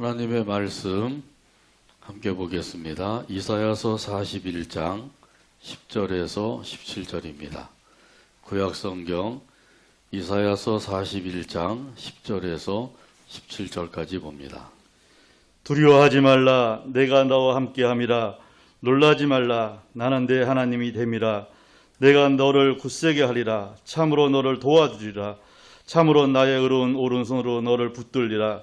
하나님의 말씀 함께 보겠습니다. 이사야서 41장 10절에서 17절입니다. 구약성경 이사야서 41장 10절에서 17절까지 봅니다. 두려워하지 말라. 내가 너와 함께함이라. 놀라지 말라. 나는 내 하나님이 됨이라. 내가 너를 굳세게 하리라. 참으로 너를 도와주리라. 참으로 나의 의로운 오른손으로 너를 붙들리라.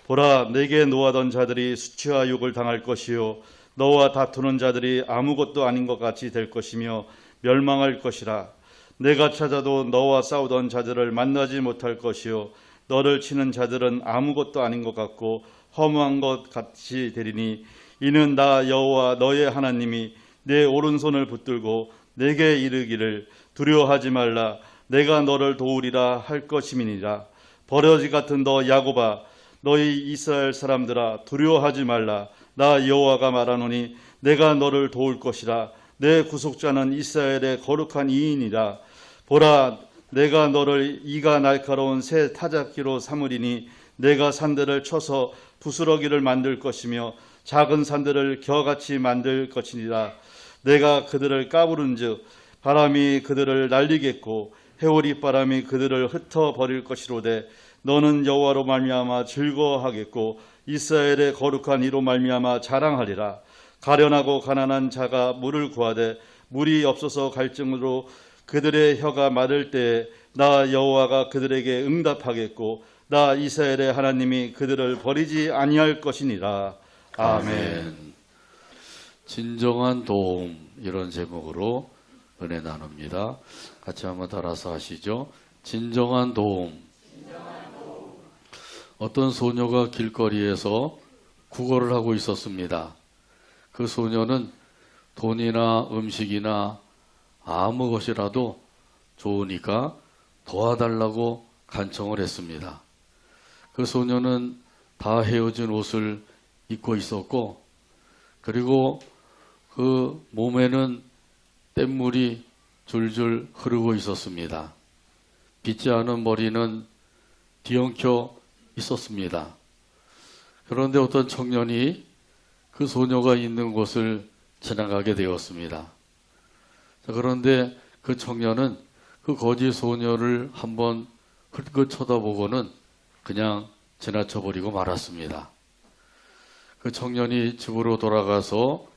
보라, 내게 노하던 자들이 수치와 욕을 당할 것이요 너와 다투는 자들이 아무것도 아닌 것 같이 될 것이며 멸망할 것이라. 내가 찾아도 너와 싸우던 자들을 만나지 못할 것이요 너를 치는 자들은 아무것도 아닌 것 같고 허무한 것 같이 되리니 이는 나 여호와 너의 하나님이 내 오른손을 붙들고 내게 이르기를 두려워하지 말라. 내가 너를 도우리라 할 것임이니라. 버러지 같은 너 야곱아, 너희 이스라엘 사람들아, 두려워하지 말라. 나 여호와가 말하노니 내가 너를 도울 것이라. 내 구속자는 이스라엘의 거룩한 이인이라. 보라, 내가 너를 이가 날카로운 새 타작기로 삼으리니 내가 산들을 쳐서 부스러기를 만들 것이며 작은 산들을 겨같이 만들 것이니라. 내가 그들을 까부른즉 바람이 그들을 날리겠고 해오리 바람이 그들을 흩어버릴 것이로되 너는 여호와로 말미암아 즐거워하겠고 이스라엘의 거룩한 이로 말미암아 자랑하리라. 가련하고 가난한 자가 물을 구하되 물이 없어서 갈증으로 그들의 혀가 마를 때에 나 여호와가 그들에게 응답하겠고 나 이스라엘의 하나님이 그들을 버리지 아니할 것이니라. 아멘. 진정한 도움, 이런 제목으로 은혜 나눕니다. 같이 한번 따라서 하시죠. 진정한 도움. 어떤 소녀가 길거리에서 구걸을 하고 있었습니다. 그 소녀는 돈이나 음식이나 아무 것이라도 좋으니까 도와달라고 간청을 했습니다. 그 소녀는 다 헤어진 옷을 입고 있었고, 그리고 그 몸에는 뗏물이 줄줄 흐르고 있었습니다. 빗지 않은 머리는 뒤엉켜 있었습니다. 그런데 어떤 청년이 그 소녀가 있는 곳을 지나가게 되었습니다. 그런데 그 청년은 그 거지 소녀를 한번 흘끗 쳐다보고는 그냥 지나쳐버리고 말았습니다. 그 청년이 집으로 돌아가서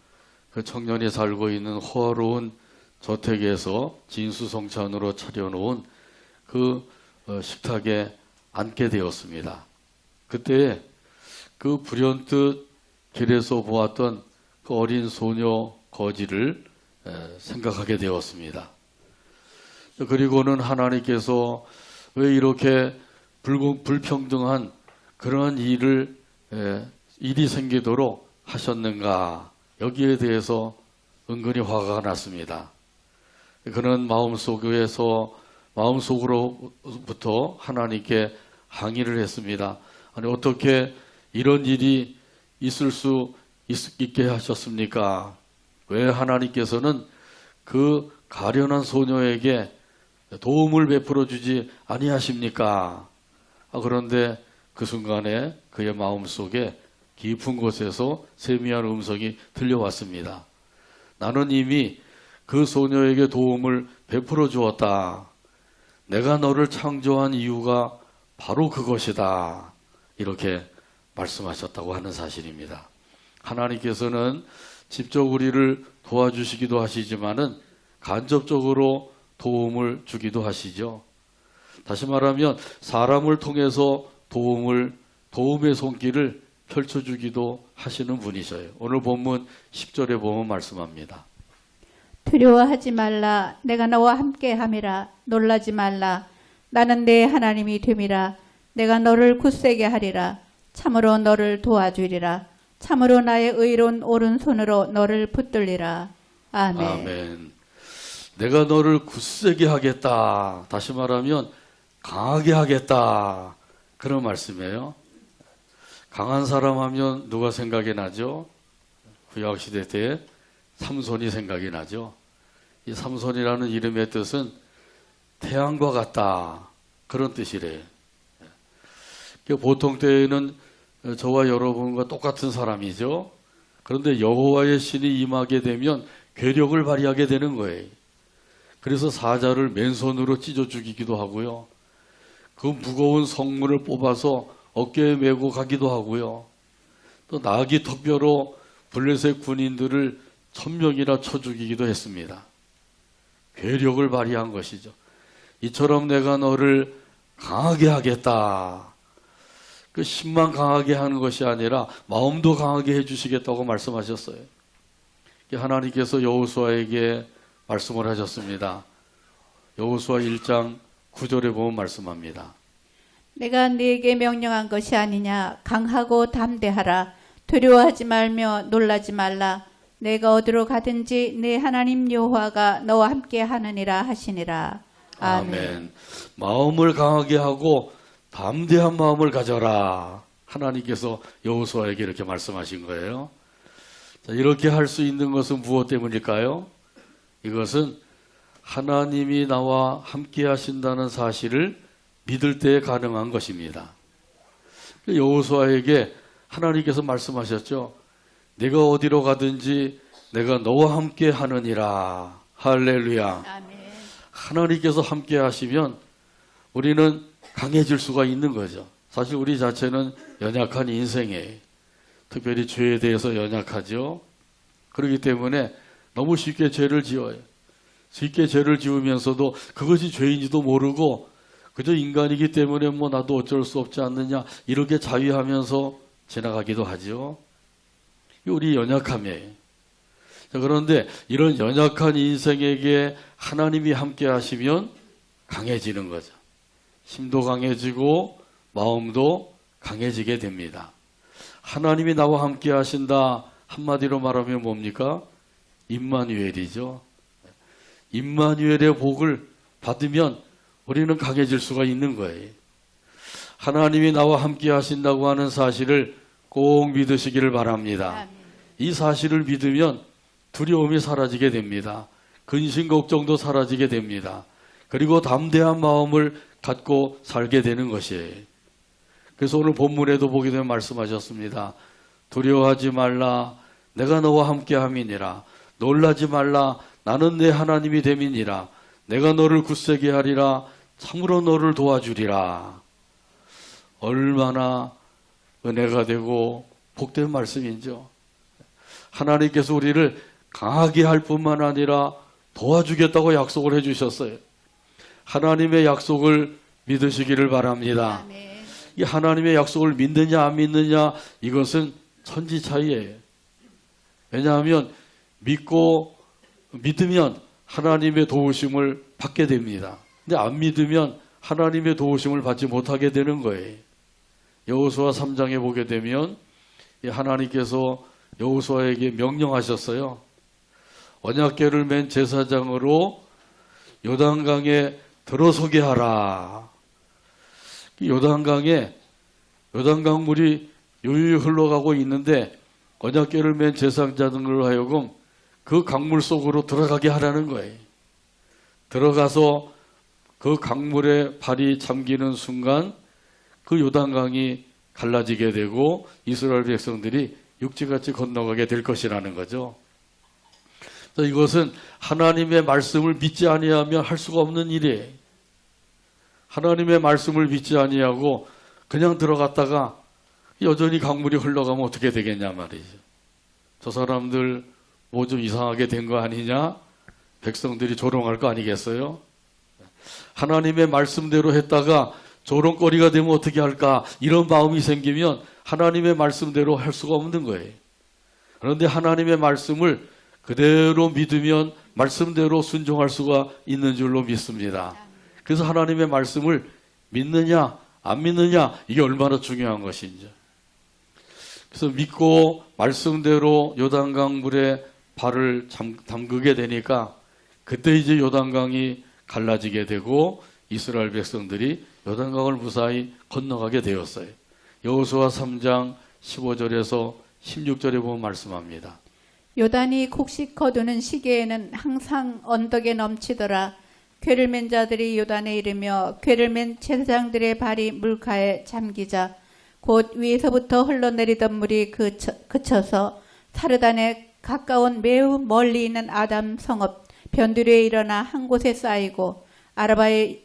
그 청년이 살고 있는 호화로운 저택에서 진수성찬으로 차려놓은 그 식탁에 앉게 되었습니다. 그때 그 불현듯 길에서 보았던 그 어린 소녀 거지를 생각하게 되었습니다. 그리고는 하나님께서 왜 이렇게 불평등한 그런 일이 생기도록 하셨는가, 여기에 대해서 은근히 화가 났습니다. 그는 마음속으로부터 하나님께 항의를 했습니다. 아니, 어떻게 이런 일이 있을 수 있게 하셨습니까? 왜 하나님께서는 그 가련한 소녀에게 도움을 베풀어 주지 아니하십니까? 그런데 그 순간에 그의 마음속에 깊은 곳에서 세미한 음성이 들려왔습니다. 나는 이미 그 소녀에게 도움을 베풀어 주었다. 내가 너를 창조한 이유가 바로 그것이다. 이렇게 말씀하셨다고 하는 사실입니다. 하나님께서는 직접 우리를 도와주시기도 하시지만은 간접적으로 도움을 주기도 하시죠. 다시 말하면 사람을 통해서 도움의 손길을 펼쳐주기도 하시는 분이셔요. 오늘 본문 10절에 보면 말씀합니다. 두려워하지 말라. 내가 너와 함께함이라. 놀라지 말라. 나는 내 하나님이 됨이라. 내가 너를 굳세게 하리라. 참으로 너를 도와주리라. 참으로 나의 의로운 오른손으로 너를 붙들리라. 아멘. 아멘. 내가 너를 굳세게 하겠다. 다시 말하면 강하게 하겠다. 그런 말씀이에요. 강한 사람 하면 누가 생각이 나죠? 구약시대 때 삼손이 생각이 나죠. 이 삼손이라는 이름의 뜻은 태양과 같다, 그런 뜻이래요. 보통 때에는 저와 여러분과 똑같은 사람이죠. 그런데 여호와의 신이 임하게 되면 괴력을 발휘하게 되는 거예요. 그래서 사자를 맨손으로 찢어 죽이기도 하고요. 그 무거운 성문을 뽑아서 어깨에 메고 가기도 하고요. 또 나귀 턱뼈로 블레셋 군인들을 1000명이나 쳐 죽이기도 했습니다. 괴력을 발휘한 것이죠. 이처럼 내가 너를 강하게 하겠다. 그 힘만 강하게 하는 것이 아니라 마음도 강하게 해주시겠다고 말씀하셨어요. 하나님께서 여호수아에게 말씀을 하셨습니다. 여호수아 1장 9절에 보면 말씀합니다. 내가 네게 명령한 것이 아니냐. 강하고 담대하라. 두려워하지 말며 놀라지 말라. 내가 어디로 가든지 네 하나님 여호와가 너와 함께 하느니라 하시니라. 아멘. 마음을 강하게 하고 담대한 마음을 가져라. 하나님께서 여호수아에게 이렇게 말씀하신 거예요. 자, 이렇게 할 수 있는 것은 무엇 때문일까요? 이것은 하나님이 나와 함께 하신다는 사실을 믿을 때 가능한 것입니다. 여호수아에게 하나님께서 말씀하셨죠. 내가 어디로 가든지 내가 너와 함께 하느니라. 할렐루야. 아멘. 하나님께서 함께 하시면 우리는 강해질 수가 있는 거죠. 사실 우리 자체는 연약한 인생에 특별히 죄에 대해서 연약하죠. 그렇기 때문에 너무 쉽게 죄를 지어요. 쉽게 죄를 지으면서도 그것이 죄인지도 모르고 그저 인간이기 때문에 뭐 나도 어쩔 수 없지 않느냐 이렇게 자위하면서 지나가기도 하죠. 우리 연약함이에요. 자, 그런데 이런 연약한 인생에게 하나님이 함께 하시면 강해지는 거죠. 힘도 강해지고 마음도 강해지게 됩니다. 하나님이 나와 함께 하신다 한마디로 말하면 뭡니까? 임마누엘이죠. 임마누엘의 복을 받으면 우리는 강해질 수가 있는 거예요. 하나님이 나와 함께 하신다고 하는 사실을 꼭 믿으시기를 바랍니다. 이 사실을 믿으면 두려움이 사라지게 됩니다. 근심 걱정도 사라지게 됩니다. 그리고 담대한 마음을 갖고 살게 되는 것이에요. 그래서 오늘 본문에도 보게 되면 말씀하셨습니다. 두려워하지 말라. 내가 너와 함께 함이니라. 놀라지 말라. 나는 내 하나님이 됨이니라. 내가 너를 굳세게 하리라. 참으로 너를 도와주리라. 얼마나 은혜가 되고 복된 말씀이죠. 하나님께서 우리를 강하게 할 뿐만 아니라 도와주겠다고 약속을 해주셨어요. 하나님의 약속을 믿으시기를 바랍니다. 아멘. 이 하나님의 약속을 믿느냐 안 믿느냐 이것은 천지 차이예요. 왜냐하면 믿으면 하나님의 도우심을 받게 됩니다. 근데 안 믿으면 하나님의 도우심을 받지 못하게 되는 거예요. 여호수아 3장에 보게 되면 하나님께서 여호수아에게 명령하셨어요. 언약궤를 맨 제사장으로 요단강에 들어서게 하라. 요단강 물이 유유히 흘러가고 있는데 언약궤를 맨 제사장으로 하여금 그 강물 속으로 들어가게 하라는 거예요. 들어가서 그 강물에 발이 잠기는 순간 그 요단강이 갈라지게 되고 이스라엘 백성들이 육지같이 건너가게 될 것이라는 거죠. 이것은 하나님의 말씀을 믿지 아니하면 할 수가 없는 일이에요. 하나님의 말씀을 믿지 아니하고 그냥 들어갔다가 여전히 강물이 흘러가면 어떻게 되겠냐 말이죠. 저 사람들 뭐 좀 이상하게 된 거 아니냐? 백성들이 조롱할 거 아니겠어요? 하나님의 말씀대로 했다가 조롱거리가 되면 어떻게 할까? 이런 마음이 생기면 하나님의 말씀대로 할 수가 없는 거예요. 그런데 하나님의 말씀을 그대로 믿으면 말씀대로 순종할 수가 있는 줄로 믿습니다. 그래서 하나님의 말씀을 믿느냐 안 믿느냐 이게 얼마나 중요한 것인지. 그래서 믿고 말씀대로 요단강 물에 발을 담그게 되니까 그때 이제 요단강이 갈라지게 되고 이스라엘 백성들이 요단강을 무사히 건너가게 되었어요. 여호수아 3장 15절에서 16절에 보면 말씀합니다. 요단이 곡식 거두는 시기에는 항상 언덕에 넘치더라. 궤를 맨 자들이 요단에 이르며 궤를 맨 제사장들의 발이 물가에 잠기자 곧 위에서부터 흘러내리던 물이 그쳐서 사르단에 가까운 매우 멀리 있는 아담 성읍 변두리에 일어나 한 곳에 쌓이고 아라바의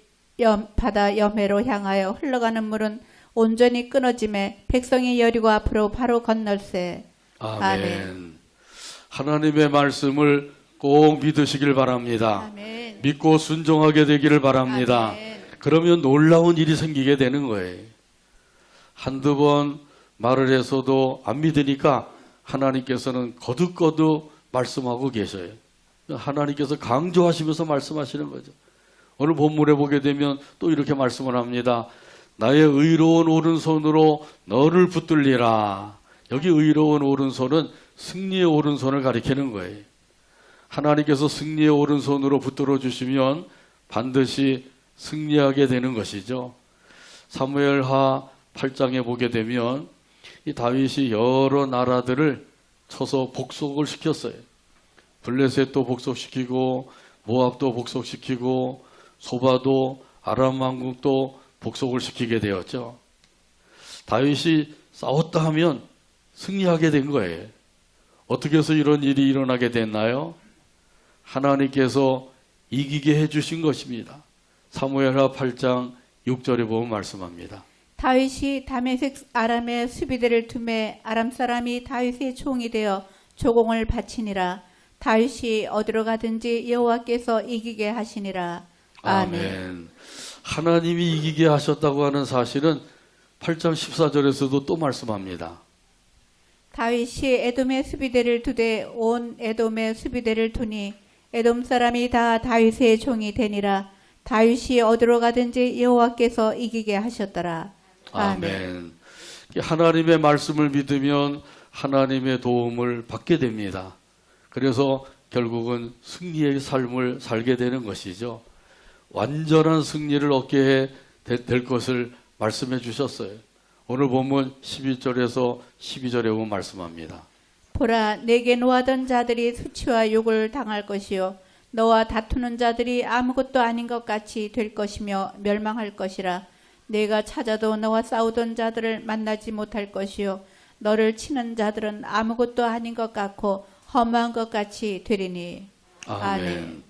바다 염해로 향하여 흘러가는 물은 온전히 끊어짐에 백성이 여리고 앞으로 바로 건널세. 아멘. 하나님의 말씀을 꼭 믿으시길 바랍니다. 아멘. 믿고 순종하게 되기를 바랍니다. 아멘. 그러면 놀라운 일이 생기게 되는 거예요. 한두 번 말을 해서도 안 믿으니까 하나님께서는 거듭거듭 말씀하고 계셔요. 하나님께서 강조하시면서 말씀하시는 거죠. 오늘 본문에 보게 되면 또 이렇게 말씀을 합니다. 나의 의로운 오른손으로 너를 붙들리라. 여기 의로운 오른손은 승리의 오른손을 가리키는 거예요. 하나님께서 승리의 오른손으로 붙들어 주시면 반드시 승리하게 되는 것이죠. 사무엘하 8장에 보게 되면 이 다윗이 여러 나라들을 쳐서 복속을 시켰어요. 블레셋도 복속시키고 모압도 복속시키고 소바도 아람 왕국도 복속을 시키게 되었죠. 다윗이 싸웠다 하면 승리하게 된 거예요. 어떻게 해서 이런 일이 일어나게 됐나요? 하나님께서 이기게 해주신 것입니다. 사무엘하 8장 6절에 보면 말씀합니다. 다윗이 다메섹 아람의 수비대를 둠에 아람 사람이 다윗의 총이 되어 조공을 바치니라. 다윗이 어디로 가든지 여호와께서 이기게 하시니라. 아멘. 하나님이 이기게 하셨다고 하는 사실은 8장 14절에서도 또 말씀합니다. 다윗이 에돔의 수비대를 두되 온 에돔의 수비대를 두니 에돔 사람이 다 다윗의 종이 되니라. 다윗이 어디로 가든지 여호와께서 이기게 하셨더라. 아멘. 하나님의 말씀을 믿으면 하나님의 도움을 받게 됩니다. 그래서 결국은 승리의 삶을 살게 되는 것이죠. 완전한 승리를 얻게 될 것을 말씀해 주셨어요. 오늘 본문 11절에서 12절에 보면 말씀합니다. 보라, 내게 노하던 자들이 수치와 욕을 당할 것이요 너와 다투는 자들이 아무것도 아닌 것 같이 될 것이며 멸망할 것이라. 내가 찾아도 너와 싸우던 자들을 만나지 못할 것이요 너를 치는 자들은 아무것도 아닌 것 같고 허무한 것 같이 되리니. 아멘.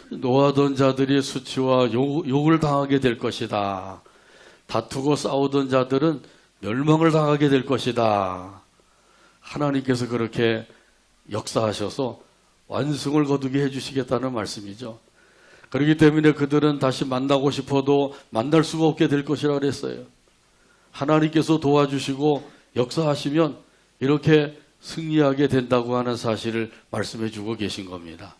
노하던 자들이 수치와 욕을 당하게 될 것이다. 다투고 싸우던 자들은 멸망을 당하게 될 것이다. 하나님께서 그렇게 역사하셔서 완승을 거두게 해주시겠다는 말씀이죠. 그렇기 때문에 그들은 다시 만나고 싶어도 만날 수가 없게 될 것이라 그랬어요. 하나님께서 도와주시고 역사하시면 이렇게 승리하게 된다고 하는 사실을 말씀해 주고 계신 겁니다.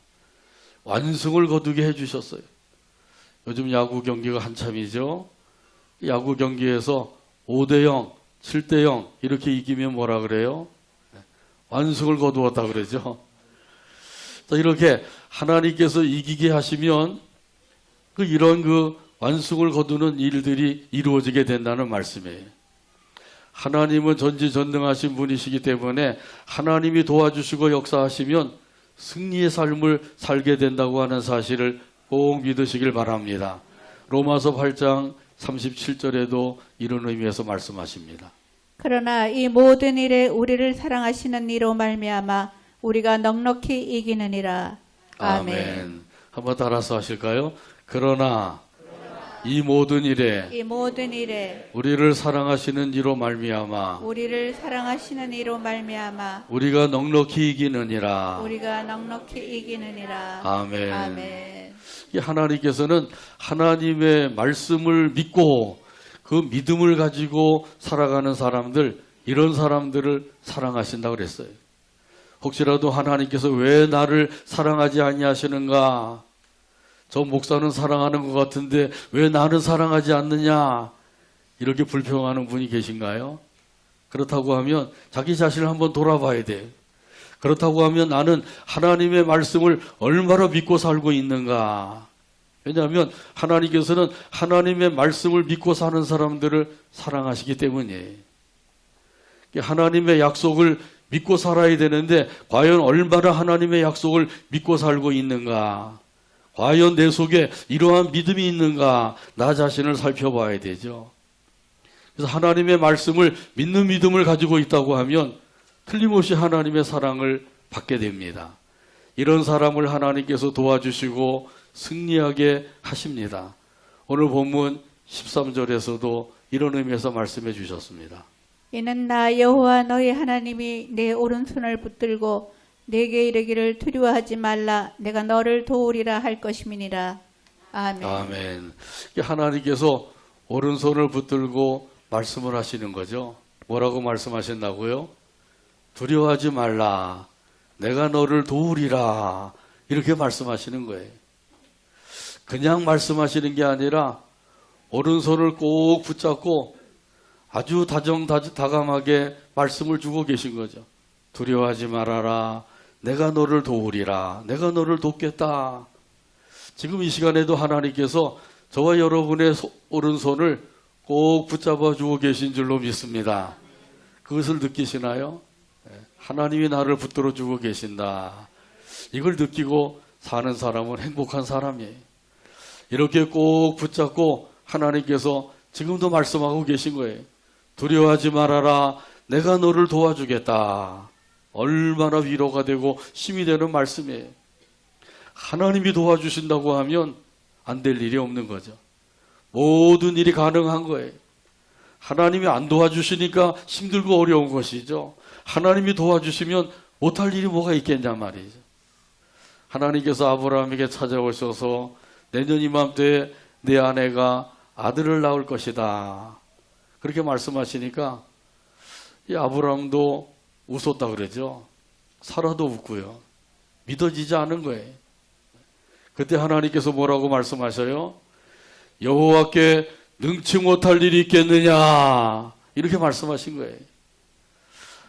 완승을 거두게 해주셨어요. 요즘 야구 경기가 한참이죠. 야구 경기에서 5대0, 7대0 이렇게 이기면 뭐라 그래요? 완승을 거두었다 그러죠. 이렇게 하나님께서 이기게 하시면 이런 완승을 거두는 일들이 이루어지게 된다는 말씀이에요. 하나님은 전지전능하신 분이시기 때문에 하나님이 도와주시고 역사하시면 승리의 삶을 살게 된다고 하는 사실을 꼭 믿으시길 바랍니다. 로마서 8장 37절에도 이런 의미에서 말씀하십니다. 그러나 이 모든 일에 우리를 사랑하시는 이로 말미암아 우리가 넉넉히 이기느니라. 아멘. 한번 따라서 하실까요? 그러나 이 모든 일에 우리를 사랑하시는 이로 말미암아 우리가 넉넉히 이기느니라. 아멘. 아멘. 하나님께서는 하나님의 말씀을 믿고 그 믿음을 가지고 살아가는 사람들, 이런 사람들을 사랑하신다고 그랬어요. 혹시라도 하나님께서 왜 나를 사랑하지 아니하시는가? 저 목사는 사랑하는 것 같은데 왜 나는 사랑하지 않느냐? 이렇게 불평하는 분이 계신가요? 그렇다고 하면 자기 자신을 한번 돌아봐야 돼요. 그렇다고 하면 나는 하나님의 말씀을 얼마나 믿고 살고 있는가? 왜냐하면 하나님께서는 하나님의 말씀을 믿고 사는 사람들을 사랑하시기 때문이에요. 하나님의 약속을 믿고 살아야 되는데 과연 얼마나 하나님의 약속을 믿고 살고 있는가? 과연 내 속에 이러한 믿음이 있는가? 나 자신을 살펴봐야 되죠. 그래서 하나님의 말씀을 믿는 믿음을 가지고 있다고 하면 틀림없이 하나님의 사랑을 받게 됩니다. 이런 사람을 하나님께서 도와주시고 승리하게 하십니다. 오늘 본문 13절에서도 이런 의미에서 말씀해 주셨습니다. 이는 나 여호와 너희 하나님이 내 오른손을 붙들고 내게 이르기를 두려워하지 말라 내가 너를 도우리라 할 것임이니라. 아멘. 아멘. 하나님께서 오른손을 붙들고 말씀을 하시는 거죠. 뭐라고 말씀하셨나고요? 두려워하지 말라. 내가 너를 도우리라. 이렇게 말씀하시는 거예요. 그냥 말씀하시는 게 아니라 오른손을 꼭 붙잡고 아주 다정다감하게 말씀을 주고 계신 거죠. 두려워하지 말아라. 내가 너를 도우리라. 내가 너를 돕겠다. 지금 이 시간에도 하나님께서 저와 여러분의 오른손을 꼭 붙잡아 주고 계신 줄로 믿습니다. 그것을 느끼시나요? 하나님이 나를 붙들어 주고 계신다. 이걸 느끼고 사는 사람은 행복한 사람이에요. 이렇게 꼭 붙잡고 하나님께서 지금도 말씀하고 계신 거예요. 두려워하지 말아라. 내가 너를 도와주겠다. 얼마나 위로가 되고 힘이 되는 말씀이에요. 하나님이 도와주신다고 하면 안 될 일이 없는 거죠. 모든 일이 가능한 거예요. 하나님이 안 도와주시니까 힘들고 어려운 것이죠. 하나님이 도와주시면 못할 일이 뭐가 있겠냐 말이죠. 하나님께서 아브라함에게 찾아오셔서 내년 이맘때에 내 아내가 아들을 낳을 것이다. 그렇게 말씀하시니까 이 아브라함도 웃었다 그러죠. 사라도 웃고요. 믿어지지 않은 거예요. 그때 하나님께서 뭐라고 말씀하셔요? 여호와께 능치 못할 일이 있겠느냐. 이렇게 말씀하신 거예요.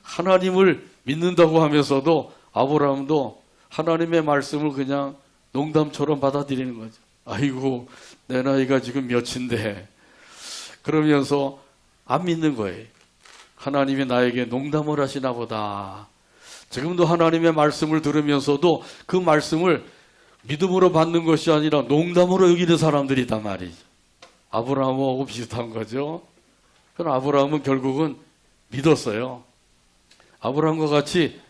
하나님을 믿는다고 하면서도 아브라함도 하나님의 말씀을 그냥 농담처럼 받아들이는 거죠. 아이고 내 나이가 지금 몇인데 그러면서 안 믿는 거예요. 하나님이 나에게 농담을 하시나 보다. 지금도 하나님의 말씀을 들으면서도 그 말씀을 믿음으로 받는 것이 아니라 농담으로 여기는 사람들이 있단 말이죠. 아브라함하고 비슷한 거죠. 그럼 아브라함은 결국은 믿었어요. 아브라함과 같이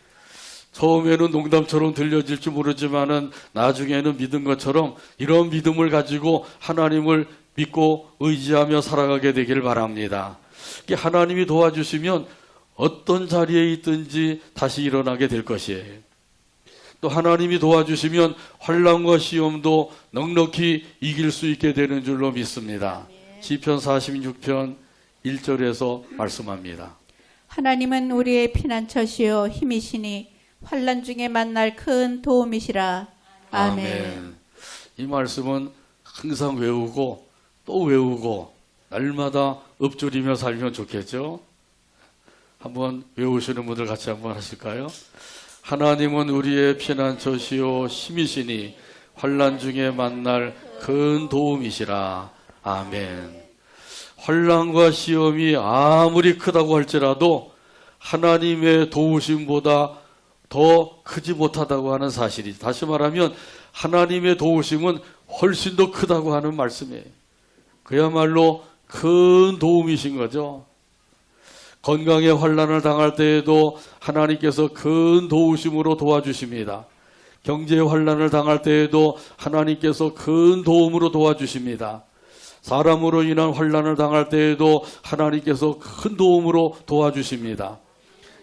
처음에는 농담처럼 들려질지 모르지만은 나중에는 믿은 것처럼 이런 믿음을 가지고 하나님을 믿고 의지하며 살아가게 되길 바랍니다. 하나님이 도와주시면 어떤 자리에 있든지 다시 일어나게 될 것이에요. 또 하나님이 도와주시면 환난과 시험도 넉넉히 이길 수 있게 되는 줄로 믿습니다. 시편 46편 1절에서 말씀합니다. 하나님은 우리의 피난처시요 힘이시니 환난 중에 만날 큰 도움이시라. 아멘. 이 말씀은 항상 외우고 또 외우고 날마다 읊조리며 살면 좋겠죠. 한번 외우시는 분들 같이 한번 하실까요? 하나님은 우리의 피난처시요 힘이시니 환난 중에 만날 큰 도움이시라. 아멘. 환난과 시험이 아무리 크다고 할지라도 하나님의 도우심보다 더 크지 못하다고 하는 사실이죠. 다시 말하면 하나님의 도우심은 훨씬 더 크다고 하는 말씀이에요. 그야말로 큰 도움이신 거죠. 건강에 환난을 당할 때에도 하나님께서 큰 도우심으로 도와주십니다. 경제에 환난을 당할 때에도 하나님께서 큰 도움으로 도와주십니다. 사람으로 인한 환난을 당할 때에도 하나님께서 큰 도움으로 도와주십니다.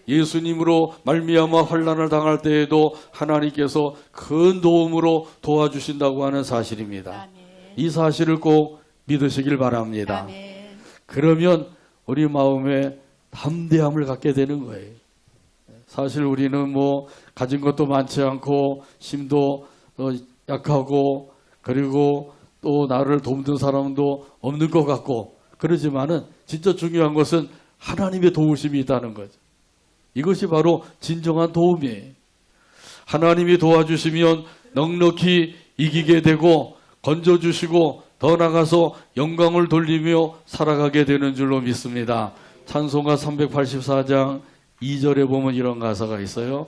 예수님으로 말미암아 환난을 당할 때에도 하나님께서 큰 도움으로 도와주신다고 하는 사실입니다. 이 사실을 꼭 믿으시길 바랍니다. 그러면 우리 마음에 담대함을 갖게 되는 거예요. 사실 우리는 뭐 가진 것도 많지 않고 힘도 약하고 그리고 또 나를 돕는 사람도 없는 것 같고 그러지만은 진짜 중요한 것은 하나님의 도우심이 있다는 거죠. 이것이 바로 진정한 도움이에요. 하나님이 도와주시면 넉넉히 이기게 되고 건져주시고 더 나가서 영광을 돌리며 살아가게 되는 줄로 믿습니다. 찬송가 384장 2절에 보면 이런 가사가 있어요.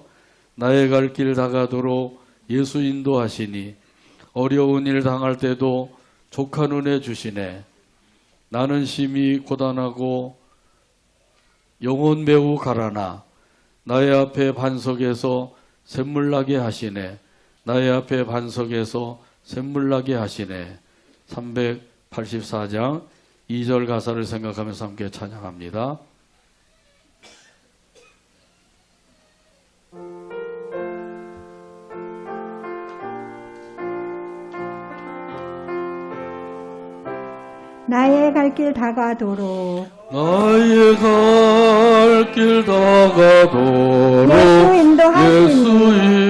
나의 갈 길 다가도록 예수 인도하시니 어려운 일 당할 때도 족한 은혜 주시네. 나는 심히 고단하고 영혼 매우 가라나 나의 앞에 반석에서 샘물나게 하시네. 나의 앞에 반석에서 샘물나게 하시네. 384장 2절 가사를 생각하면서 함께 찬양합니다. 나의 갈 길 다가도록 나의 갈 길 다가도록 예수 인도하시니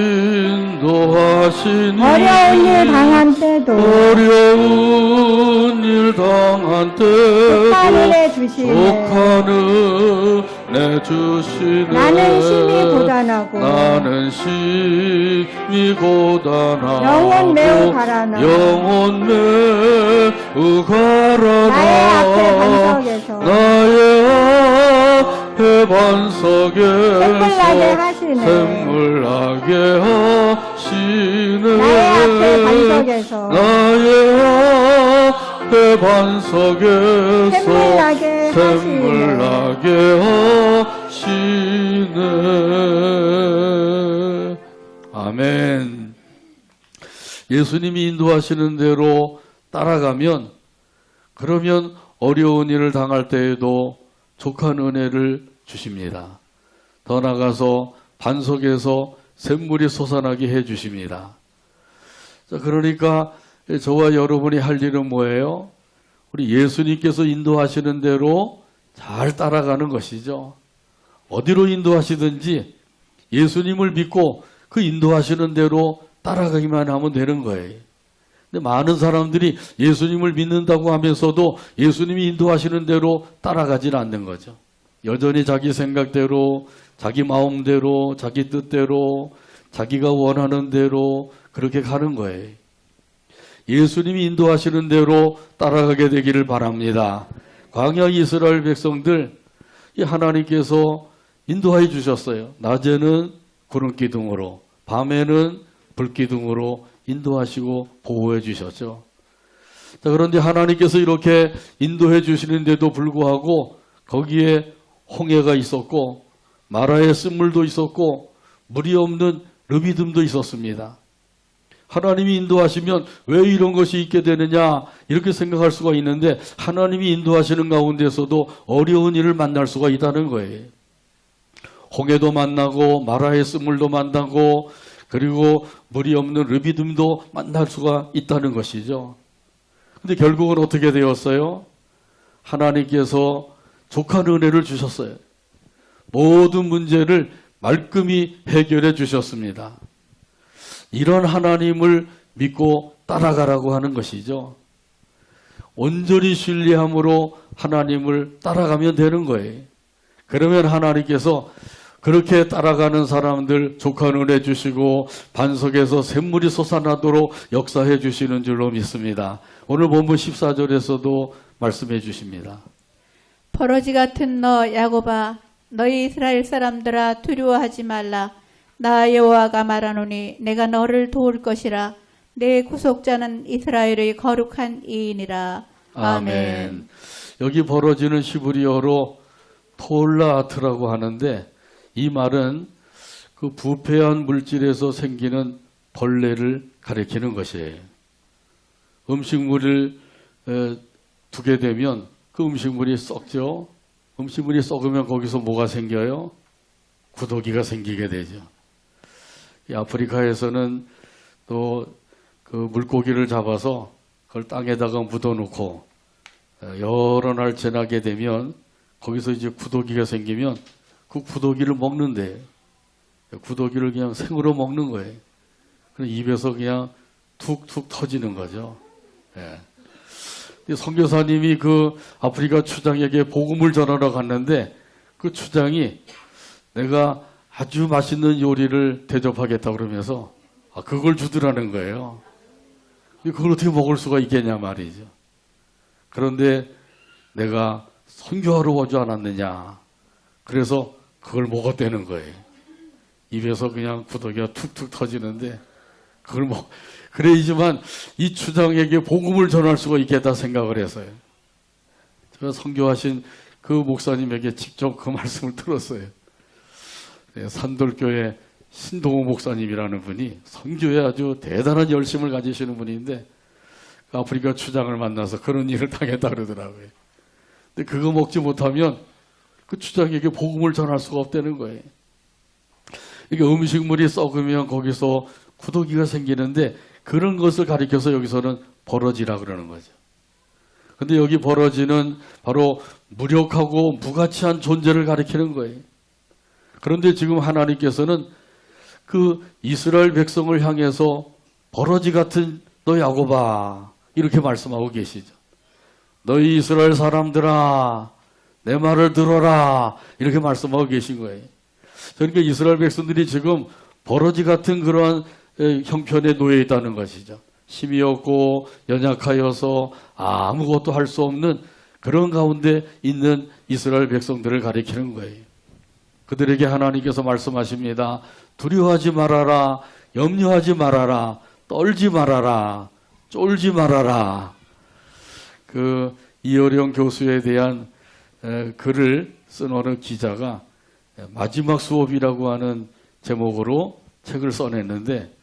인도하시니 어려운 일 당한 때도 어려운 일 당한 때도 족한 은혜 주시네 족한 은혜 주시네. 나는 심히 고단하고 나는 심히 고단하고 영혼 매우 가라나 영혼 매우 가라나 나의 앞에 반석에서 나의 앞에 반석에서 샘물나게 하시네 샘물나게 하시네. 나의 앞에 반석에서 나의 앞에 반석에서 샘물나게 샘물나게 하시네. 아멘. 예수님이 인도하시는 대로 따라가면 그러면 어려운 일을 당할 때에도 족한 은혜를 주십니다. 더 나아가서 반석에서 샘물이 솟아나게 해 주십니다. 자, 그러니까 저와 여러분이 할 일은 뭐예요? 우리 예수님께서 인도하시는 대로 잘 따라가는 것이죠. 어디로 인도하시든지 예수님을 믿고 그 인도하시는 대로 따라가기만 하면 되는 거예요. 근데 많은 사람들이 예수님을 믿는다고 하면서도 예수님이 인도하시는 대로 따라가질 않는 거죠. 여전히 자기 생각대로, 자기 마음대로, 자기 뜻대로, 자기가 원하는 대로 그렇게 가는 거예요. 예수님이 인도하시는 대로 따라가게 되기를 바랍니다. 광야 이스라엘 백성들 하나님께서 인도해 주셨어요. 낮에는 구름 기둥으로, 밤에는 불 기둥으로 인도하시고 보호해 주셨죠. 자, 그런데 하나님께서 이렇게 인도해 주시는데도 불구하고 거기에 홍해가 있었고 마라의 쓴물도 있었고 물이 없는 르비딤도 있었습니다. 하나님이 인도하시면 왜 이런 것이 있게 되느냐 이렇게 생각할 수가 있는데 하나님이 인도하시는 가운데서도 어려운 일을 만날 수가 있다는 거예요. 홍해도 만나고 마라의 쓴물도 만나고 그리고 물이 없는 르비딤도 만날 수가 있다는 것이죠. 근데 결국은 어떻게 되었어요? 하나님께서 족한 은혜를 주셨어요. 모든 문제를 말끔히 해결해 주셨습니다. 이런 하나님을 믿고 따라가라고 하는 것이죠. 온전히 신뢰함으로 하나님을 따라가면 되는 거예요. 그러면 하나님께서 그렇게 따라가는 사람들 족한 은혜 주시고 반석에서 샘물이 솟아나도록 역사해 주시는 줄로 믿습니다. 오늘 본문 14절에서도 말씀해 주십니다. 버러지 같은 너 야곱아 너희 이스라엘 사람들아 두려워하지 말라. 나 여호와가 말하노니 내가 너를 도울 것이라. 내 구속자는 이스라엘의 거룩한 이인이라. 아멘. 여기 벌어지는 히브리어로 톨라아트라고 하는데 이 말은 그 부패한 물질에서 생기는 벌레를 가리키는 것이에요. 음식물을 두게 되면 그 음식물이 썩죠. 음식물이 썩으면 거기서 뭐가 생겨요? 구더기가 생기게 되죠. 이 아프리카에서는 또 그 물고기를 잡아서 그걸 땅에다가 묻어놓고 여러 날 지나게 되면 거기서 이제 구더기가 생기면 그 구더기를 먹는데 구더기를 그냥 생으로 먹는 거예요. 그냥 입에서 그냥 툭툭 터지는 거죠. 예. 선교사님이 그 아프리카 추장에게 복음을 전하러 갔는데 그 추장이 내가 아주 맛있는 요리를 대접하겠다 그러면서 그걸 주더라는 거예요. 그걸 어떻게 먹을 수가 있겠냐 말이죠. 그런데 내가 선교하러 오지 않았느냐. 그래서 그걸 먹었다는 거예요. 입에서 그냥 구더기가 툭툭 터지는데 그걸 그래야지만 이 추장에게 복음을 전할 수가 있겠다 생각을 해서요. 제가 선교하신 그 목사님에게 직접 그 말씀을 들었어요. 네, 산돌교회 신동호 목사님이라는 분이 선교에 아주 대단한 열심을 가지시는 분인데 아프리카 추장을 만나서 그런 일을 당했다 그러더라고요. 근데 그거 먹지 못하면 그 추장에게 복음을 전할 수가 없다는 거예요. 이게 음식물이 썩으면 거기서 구더기가 생기는데 그런 것을 가리켜서 여기서는 버러지라 그러는 거죠. 근데 여기 버러지는 바로 무력하고 무가치한 존재를 가리키는 거예요. 그런데 지금 하나님께서는 그 이스라엘 백성을 향해서 버러지 같은 너 야곱아 이렇게 말씀하고 계시죠. 너희 이스라엘 사람들아 내 말을 들어라 이렇게 말씀하고 계신 거예요. 그러니까 이스라엘 백성들이 지금 버러지 같은 그러한 형편에 놓여 있다는 것이죠. 힘이 없고 연약하여서 아무것도 할 수 없는 그런 가운데 있는 이스라엘 백성들을 가리키는 거예요. 그들에게 하나님께서 말씀하십니다. 두려워하지 말아라, 염려하지 말아라, 떨지 말아라, 쫄지 말아라. 그 이어령 교수에 대한 글을 쓴 어느 기자가 마지막 수업이라고 하는 제목으로 책을 써냈는데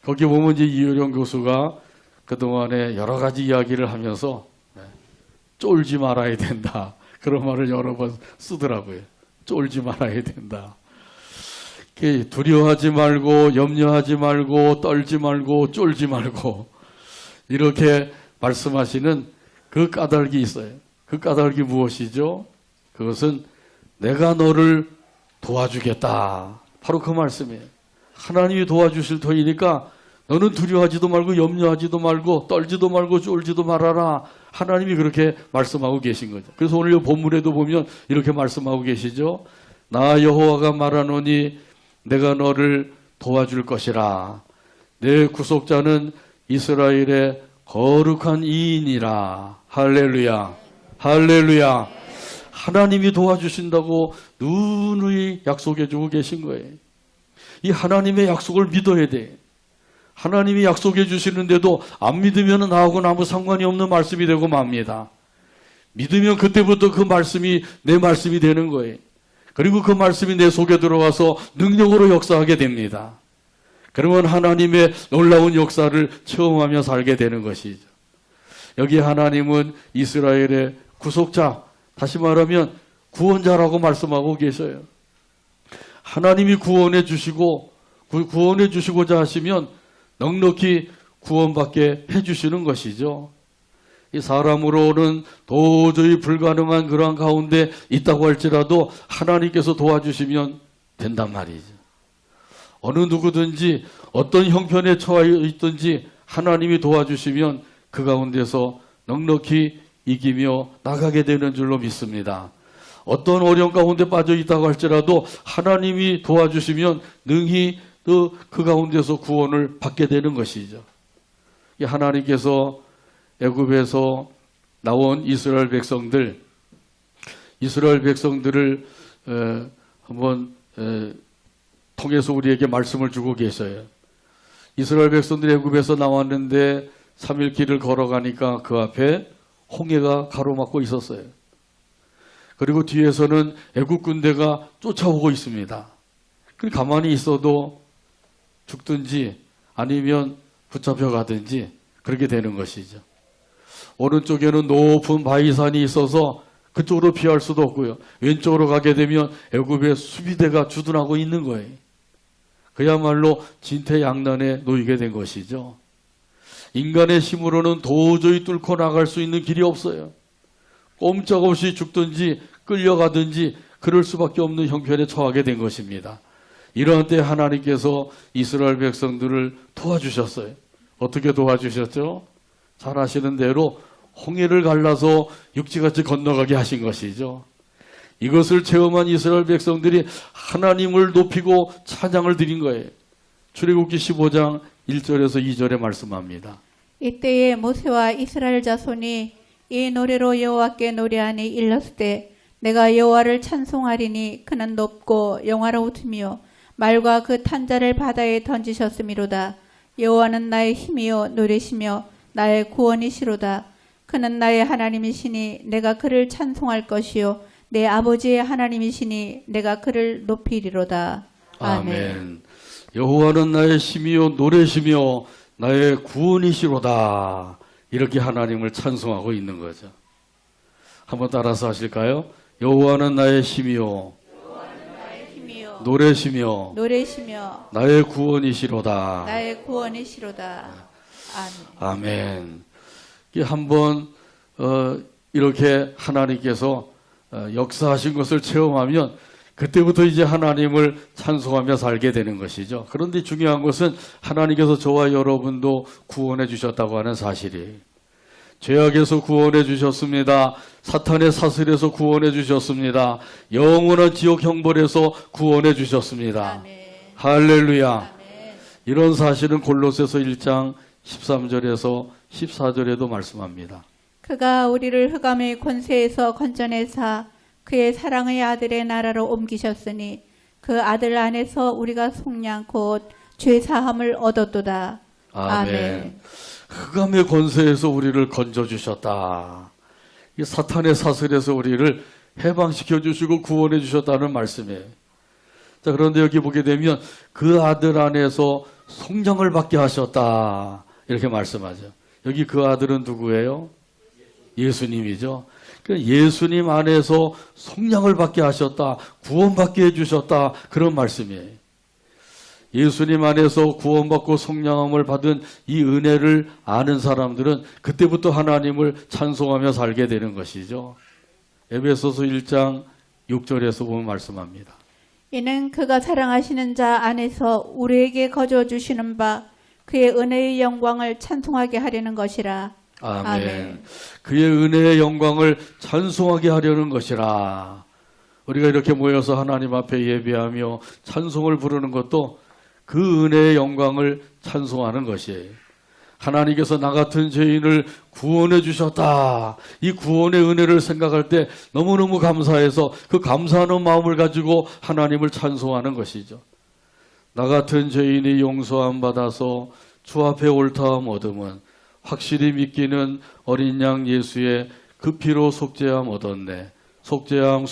거기 보면 이제 이어령 교수가 그동안에 여러 가지 이야기를 하면서 쫄지 말아야 된다. 그런 말을 여러 번 쓰더라고요. 쫄지 말아야 된다. 두려워하지 말고 염려하지 말고 떨지 말고 쫄지 말고 이렇게 말씀하시는 그 까닭이 있어요. 그 까닭이 무엇이죠? 그것은 내가 너를 도와주겠다. 바로 그 말씀이에요. 하나님이 도와주실 터이니까 너는 두려워하지도 말고 염려하지도 말고 떨지도 말고 쫄지도 말아라. 하나님이 그렇게 말씀하고 계신 거죠. 그래서 오늘 이 본문에도 보면 이렇게 말씀하고 계시죠. 나 여호와가 말하노니 내가 너를 도와줄 것이라. 내 구속자는 이스라엘의 거룩한 이인이라. 할렐루야. 할렐루야. 하나님이 도와주신다고 누누이 약속해주고 계신 거예요. 이 하나님의 약속을 믿어야 돼. 하나님이 약속해 주시는데도 안 믿으면 나하고는 아무 상관이 없는 말씀이 되고 맙니다. 믿으면 그때부터 그 말씀이 내 말씀이 되는 거예요. 그리고 그 말씀이 내 속에 들어와서 능력으로 역사하게 됩니다. 그러면 하나님의 놀라운 역사를 체험하며 살게 되는 것이죠. 여기 하나님은 이스라엘의 구속자, 다시 말하면 구원자라고 말씀하고 계셔요. 하나님이 구원해 주시고자 하시면 넉넉히 구원받게 해주시는 것이죠. 이 사람으로는 도저히 불가능한 그러한 가운데 있다고 할지라도 하나님께서 도와주시면 된단 말이죠. 어느 누구든지 어떤 형편에 처해 있든지 하나님이 도와주시면 그 가운데서 넉넉히 이기며 나가게 되는 줄로 믿습니다. 어떤 어려움 가운데 빠져 있다고 할지라도 하나님이 도와주시면 능히 그 가운데서 구원을 받게 되는 것이죠. 하나님께서 애굽에서 나온 이스라엘 백성들을 한번 통해서 우리에게 말씀을 주고 계셔요. 이스라엘 백성들이 애굽에서 나왔는데 3일 길을 걸어가니까 그 앞에 홍해가 가로막고 있었어요. 그리고 뒤에서는 애굽 군대가 쫓아오고 있습니다. 가만히 있어도 죽든지 아니면 붙잡혀 가든지 그렇게 되는 것이죠. 오른쪽에는 높은 바위산이 있어서 그쪽으로 피할 수도 없고요. 왼쪽으로 가게 되면 애굽의 수비대가 주둔하고 있는 거예요. 그야말로 진퇴양난에 놓이게 된 것이죠. 인간의 힘으로는 도저히 뚫고 나갈 수 있는 길이 없어요. 꼼짝없이 죽든지 끌려가든지 그럴 수밖에 없는 형편에 처하게 된 것입니다. 이러한 때 하나님께서 이스라엘 백성들을 도와주셨어요. 어떻게 도와주셨죠? 잘 아시는 대로 홍해를 갈라서 육지같이 건너가게 하신 것이죠. 이것을 체험한 이스라엘 백성들이 하나님을 높이고 찬양을 드린 거예요. 출애굽기 15장 1절에서 2절에 말씀합니다. 이때에 모세와 이스라엘 자손이 이 노래로 여호와께 노래하니 일렀을 때 내가 여호와를 찬송하리니 그는 높고 영화로우시며 말과 그 탄자를 바다에 던지셨음이로다. 여호와는 나의 힘이요 노래시며 나의 구원이시로다. 그는 나의 하나님이시니 내가 그를 찬송할 것이요 내 아버지의 하나님이시니 내가 그를 높이리로다. 아멘. 여호와는 나의 힘이요 노래시며 나의 구원이시로다. 이렇게 하나님을 찬송하고 있는 거죠. 한번 따라서 하실까요? 여호와는 나의 힘이요 힘이요 노래시며 노래시며 나의 구원이시로다. 나의 구원이시로다. 아멘. 아멘. 한번 이렇게 하나님께서 역사하신 것을 체험하면 그때부터 이제 하나님을 찬송하며 살게 되는 것이죠. 그런데 중요한 것은 하나님께서 저와 여러분도 구원해 주셨다고 하는 사실이에요. 죄악에서 구원해 주셨습니다. 사탄의 사슬에서 구원해 주셨습니다. 영원한 지옥 형벌에서 구원해 주셨습니다. 아멘. 할렐루야. 아멘. 이런 사실은 골로새서 1장 13절에서 14절에도 말씀합니다. 그가 우리를 흑암의 권세에서 건져내사 그의 사랑의 아들의 나라로 옮기셨으니 그 아들 안에서 우리가 속량 곧 죄사함을 얻었도다. 아멘. 흑암의 권세에서 우리를 건져주셨다. 이 사탄의 사슬에서 우리를 해방시켜 주시고 구원해 주셨다는 말씀이에요. 자, 그런데 여기 보게 되면 그 아들 안에서 성장을 받게 하셨다. 이렇게 말씀하죠. 여기 그 아들은 누구예요? 예수님이죠. 그러니까 예수님 안에서 성량을 받게 하셨다. 구원받게 해주셨다. 그런 말씀이에요. 예수님 안에서 구원받고 성량함을 받은 이 은혜를 아는 사람들은 그때부터 하나님을 찬송하며 살게 되는 것이죠. 에베소서 1장 6절에서 보면 말씀합니다. 이는 그가 사랑하시는 자 안에서 우리에게 거저 주시는 바 그의 은혜의 영광을 찬송하게 하려는 것이라. 아멘. 아멘. 그의 은혜의 영광을 찬송하게 하려는 것이라. 우리가 이렇게 모여서 하나님 앞에 예배하며 찬송을 부르는 것도 그 은혜의 영광을 찬송하는 것이에요. 하나님께서 나 같은 죄인을 구원해 주셨다. 이 구원의 은혜를 생각할 때 너무너무 감사해서 그 감사하는 마음을 가지고 하나님을 찬송하는 것이죠. 나 같은 죄인이 용서함 받아서 주 앞에 옳다함 얻음은 확실히 믿기는 어린 양 예수의 그 피로 속죄함 얻었네. 속죄함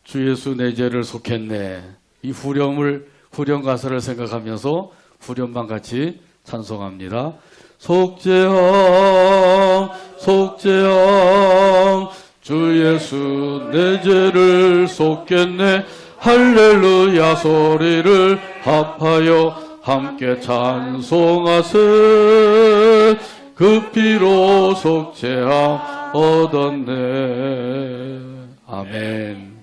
주 예수 내 죄를 속했네. 이 후렴 가사를 생각하면서 후렴만 같이 찬송합니다. 속죄함 주 예수 내 죄를 속겠네. 할렐루야 소리를 합하여 함께 찬송하세. 그 피로 속죄함 얻었네. 아멘.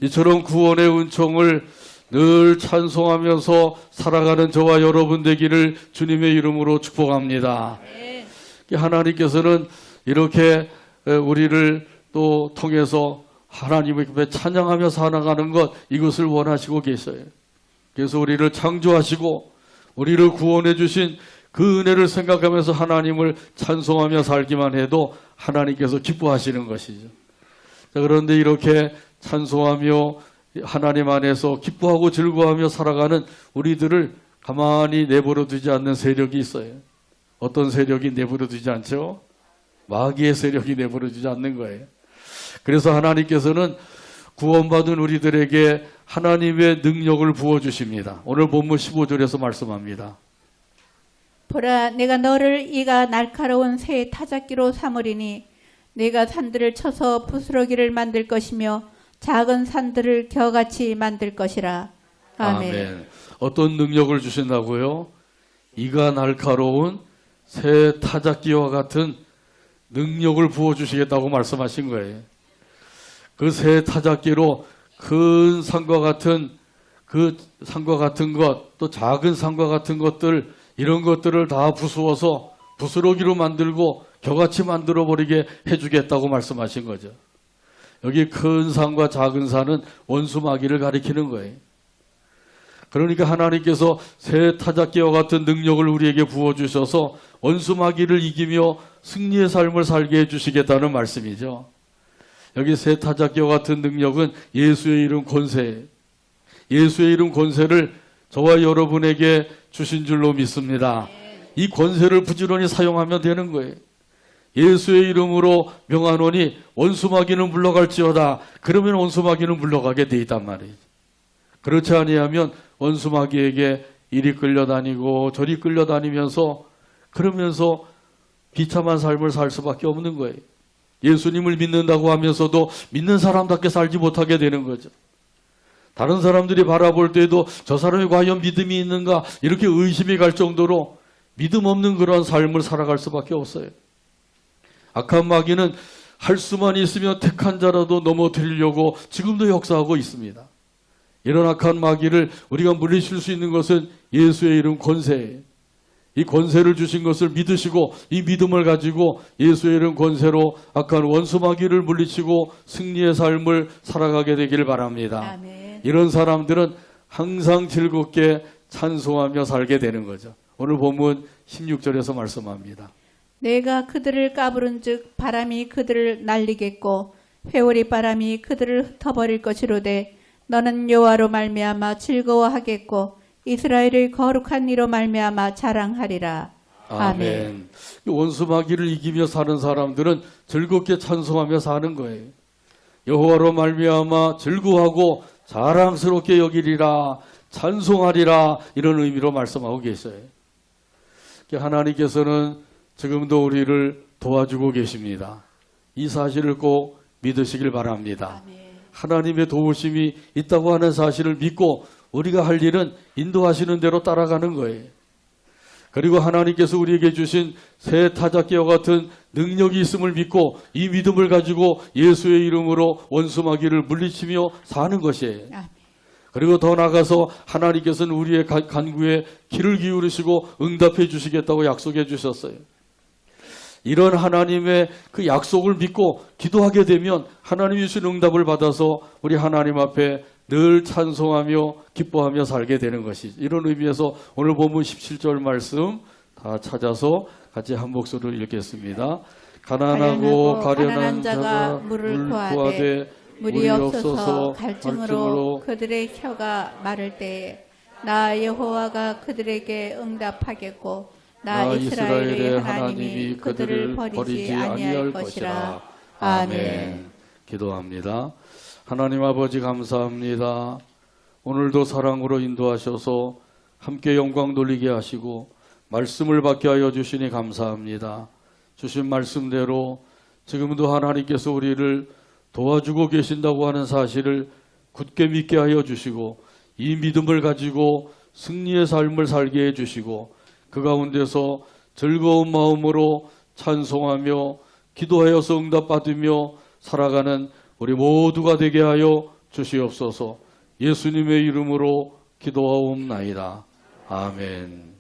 이처럼 구원의 은총을 늘 찬송하면서 살아가는 저와 여러분 되기를 주님의 이름으로 축복합니다. 하나님께서는 이렇게 우리를 또 통해서 하나님의 앞에 찬양하며 살아가는 것, 이것을 원하시고 계셔요. 그래서 우리를 창조하시고 우리를 구원해 주신 그 은혜를 생각하면서 하나님을 찬송하며 살기만 해도 하나님께서 기뻐하시는 것이죠. 자, 그런데 이렇게 찬송하며 하나님 안에서 기뻐하고 즐거워하며 살아가는 우리들을 가만히 내버려 두지 않는 세력이 있어요. 어떤 세력이 내버려 두지 않죠? 마귀의 세력이 내버려 두지 않는 거예요. 그래서 하나님께서는 구원받은 우리들에게 하나님의 능력을 부어주십니다. 오늘 본문 15절에서 말씀합니다. 보라 내가 너를 이가 날카로운 새 타작기로 삼으리니 내가 산들을 쳐서 부스러기를 만들 것이며 작은 산들을 겨같이 만들 것이라. 아멘. 어떤 능력을 주신다고요? 이가 날카로운 새 타작기와 같은 능력을 부어주시겠다고 말씀하신 거예요. 그 새 타작기로 큰 산과 같은 것, 또 작은 산과 같은 것들, 이런 것들을 다 부수어서 부스러기로 만들고 겨같이 만들어 버리게 해주겠다고 말씀하신 거죠. 여기 큰 산과 작은 산은 원수 마귀를 가리키는 거예요. 그러니까 하나님께서 새 타작기와 같은 능력을 우리에게 부어주셔서 원수 마귀를 이기며 승리의 삶을 살게 해주시겠다는 말씀이죠. 여기 새 타작기와 같은 능력은 예수의 이름 권세예요. 예수의 이름 권세를 저와 여러분에게 주신 줄로 믿습니다. 이 권세를 부지런히 사용하면 되는 거예요. 예수의 이름으로 명하노니 원수마귀는 물러갈지어다. 그러면 원수마귀는 물러가게 돼 있단 말이에요. 그렇지 아니하면 원수마귀에게 이리 끌려다니고 저리 끌려다니면서 그러면서 비참한 삶을 살 수밖에 없는 거예요. 예수님을 믿는다고 하면서도 믿는 사람답게 살지 못하게 되는 거죠. 다른 사람들이 바라볼 때도 저 사람이 과연 믿음이 있는가 이렇게 의심이 갈 정도로 믿음 없는 그런 삶을 살아갈 수밖에 없어요. 악한 마귀는 할 수만 있으면 택한 자라도 넘어뜨리려고 지금도 역사하고 있습니다. 이런 악한 마귀를 우리가 물리칠 수 있는 것은 예수의 이름 권세예요. 이 권세를 주신 것을 믿으시고 이 믿음을 가지고 예수의 이름 권세로 악한 원수 마귀를 물리치고 승리의 삶을 살아가게 되길 바랍니다. 아멘. 이런 사람들은 항상 즐겁게 찬송하며 살게 되는 거죠. 오늘 본문 16절에서 말씀합니다. 내가 그들을 까부른즉 바람이 그들을 날리겠고 회오리 바람이 그들을 흩어버릴 것이로되 너는 여호와로 말미암아 즐거워하겠고 이스라엘의 거룩한 이로 말미암아 자랑하리라. 아멘. 원수 마귀를 이기며 사는 사람들은 즐겁게 찬송하며 사는 거예요. 여호와로 말미암아 즐거워하고 자랑스럽게 여기리라, 찬송하리라 이런 의미로 말씀하고 계셔요. 하나님께서는 지금도 우리를 도와주고 계십니다. 이 사실을 꼭 믿으시길 바랍니다. 아멘. 하나님의 도우심이 있다고 하는 사실을 믿고 우리가 할 일은 인도하시는 대로 따라가는 거예요. 그리고 하나님께서 우리에게 주신 새 타작기와 같은 능력이 있음을 믿고 이 믿음을 가지고 예수의 이름으로 원수 마귀를 물리치며 사는 것이에요. 아멘. 그리고 더 나아가서 하나님께서는 우리의 간구에 귀를 기울이시고 응답해 주시겠다고 약속해 주셨어요. 이런 하나님의 그 약속을 믿고 기도하게 되면 하나님이 주신 응답을 받아서 우리 하나님 앞에 늘 찬송하며 기뻐하며 살게 되는 것이 이런 의미에서 오늘 본문 17절 말씀 다 찾아서 같이 한 목소리로 읽겠습니다. 가난하고 가련한 자가 물을 구하되 물이 없어서 갈증으로 그들의 혀가 마를 때에 나 여호와가 그들에게 응답하겠고 나 이스라엘의 하나님이 그들을 버리지 아니할 것이라. 아멘. 기도합니다. 하나님 아버지 감사합니다. 오늘도 사랑으로 인도하셔서 함께 영광 돌리게 하시고 말씀을 받게 하여 주시니 감사합니다. 주신 말씀대로 지금도 하나님께서 우리를 도와주고 계신다고 하는 사실을 굳게 믿게 하여 주시고 이 믿음을 가지고 승리의 삶을 살게 해 주시고 그 가운데서 즐거운 마음으로 찬송하며 기도하여서 응답받으며 살아가는 우리 모두가 되게 하여 주시옵소서. 예수님의 이름으로 기도하옵나이다. 아멘.